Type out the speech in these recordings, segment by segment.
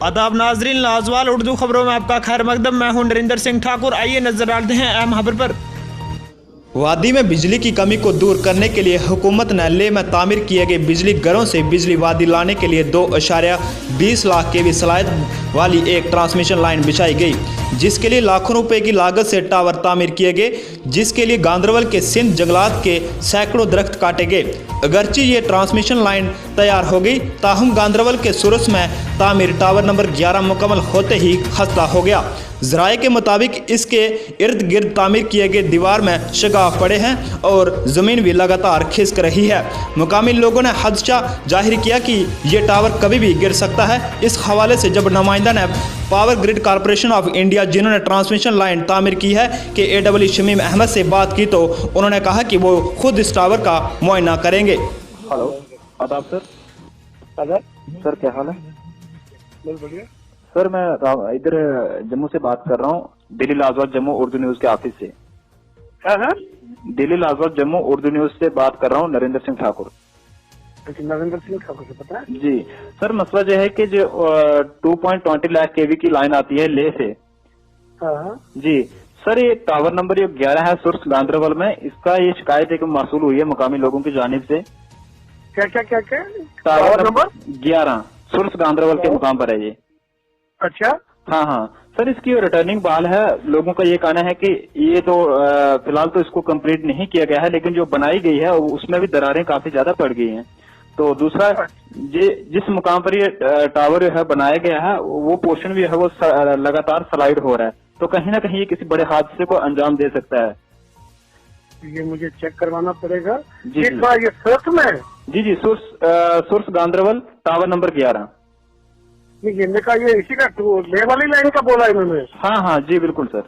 आदाब नाजरीन, लाजवाल उर्दू खबरों में आपका खैर मकदम। मैं हूं नरेंद्र सिंह ठाकुर। आइए नजर डालते हैं अहम खबर पर। वादी में बिजली की कमी को दूर करने के लिए हुकूमत ने लेह में तामीर किए गए बिजली घरों से बिजली वादी लाने के लिए 2.20 लाख केवी सलाहियत वाली एक ट्रांसमिशन लाइन बिछाई गई, जिसके लिए लाखों रुपए की लागत से टावर तामीर किए गए, जिसके लिए गांदरबल के सिंध जंगलात के सैकड़ों दरख्त काटे गए। अगरचे ये ट्रांसमिशन लाइन तैयार हो गई, ताहम गांदरबल के सुरस में तामीर टावर नंबर 11 मुकम्मल होते ही खस्ता हो गया। ज़राए के मुताबिक इसके इर्द गिर्द तामीर किए गए दीवार में शगाफ पड़े हैं और ज़मीन भी लगातार खिसक रही है। मुकामी लोगों ने खदशा जाहिर किया कि ये टावर कभी भी गिर सकता है। इस हवाले से जब नुमाइंदा ने power grid corporation of India, जिन्होंने ट्रांसमिशन लाइन तामीर की है, के AEE शमीम अहमद से बात की तो उन्होंने कहा कि वो खुद इस टावर का मुआयना करेंगे। हेलो, आदाब सर। आदाब सर क्या हाल है? बहुत बढ़िया। सर मैं इधर जम्मू से बात कर रहा हूँ, दिल्ली लाजवाब जम्मू उर्दू न्यूज के ऑफिस से। हाँ, दिल्ली लाजवाब जम्मू उर्दू न्यूज से बात कर रहा हूँ, नरेंद्र सिंह ठाकुर। नरेंद्र सिंह ठाकुर से पता है? जी सर, मसला जो है कि जो 2.20 लाख केवी की लाइन आती है लेह से। हाँ, जी सर, ये टावर नंबर 11 है सुर्स गांदरबल में। इसका ये शिकायत एक मौसूल हुई है मुकामी लोगों की जानिब से। क्या क्या क्या क्या टावर नंबर 11 सुर्स गांदरबल के मुकाम पर है ये। अच्छा, हाँ हाँ सर, इसकी रिटर्निंग बहाल है। लोगों का ये कहना है कि ये तो फिलहाल तो इसको कंप्लीट नहीं किया गया है, लेकिन जो बनाई गई है उसमें भी दरारें काफी ज्यादा पड़ गई हैं। तो दूसरा, जिस मुकाम पर ये टावर जो है बनाया गया है, वो पोर्शन भी है वो लगातार स्लाइड हो रहा है। तो कहीं ना कहीं ये किसी बड़े हादसे को अंजाम दे सकता है। ये मुझे चेक करवाना पड़ेगा। जी, एक बार ये सर्च में है? जी सुर्स गांदरबल टावर नंबर 11। ये का ये इसी का ले वाली लाइन का बोला इन्होंने? हाँ हाँ जी बिल्कुल सर।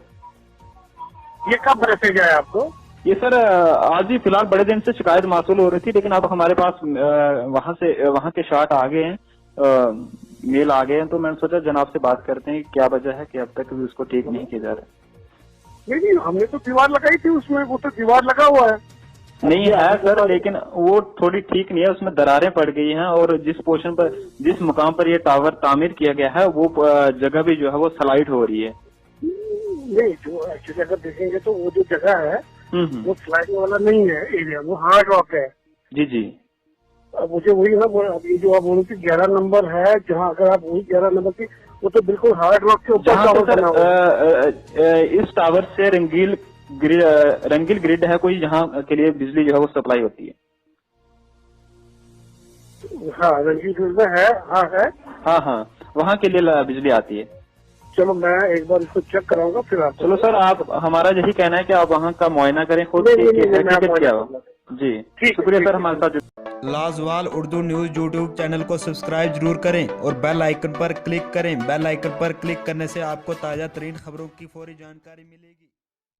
ये कब मैसेज आया आपको? ये सर आज ही फिलहाल बड़े दिन से शिकायत मासूल हो रही थी, लेकिन अब हमारे पास वहाँ के शाट आ गए हैं, मेल आ गए हैं। तो मैंने सोचा जनाब से बात करते हैं क्या वजह है कि अब तक भी उसको ठीक नहीं किया जा रहा है। नहीं, हमने तो दीवार लगाई थी उसमें, वो तो दीवार लगा हुआ है। नहीं है सर, लेकिन वो थोड़ी ठीक नहीं है, उसमें दरारें पड़ गई हैं और जिस पोर्शन पर, जिस मुकाम पर ये टावर तामीर किया गया है, वो जगह भी जो है वो स्लाइड हो रही है। नहीं, जो एक्चुअली अगर देखेंगे तो वो जो जगह है वो स्लाइडिंग वाला नहीं है एरिया, वो हार्ड रॉक है। जी जी। अब मुझे वही ना, अभी जो आप बोले 11 नंबर है, जहाँ अगर आप वही 11 नंबर की, वो तो बिल्कुल हार्ड रॉक के ऊपर टावर बना हुआ है। इस टावर से रंगील ग्रिड है कोई, जहाँ के लिए बिजली जो है वो सप्लाई होती है। हाँ, रंगील ग्रिड में है। हाँ है। हाँ हाँ, वहाँ के लिए बिजली आती है। चलो मैं एक बार इसको चेक कराऊंगा फिर आप। चलो सर, आप, हमारा यही कहना है कि आप वहाँ का मुआयना करें खुद। जी शुक्रिया सर हमारे साथ। लाजवाल उर्दू न्यूज यूट्यूब चैनल को सब्सक्राइब जरूर करें और बेल आइकन पर क्लिक करें। बेल आइकन पर क्लिक करने से आपको ताज़ा तरीन खबरों की फौरी जानकारी मिलेगी।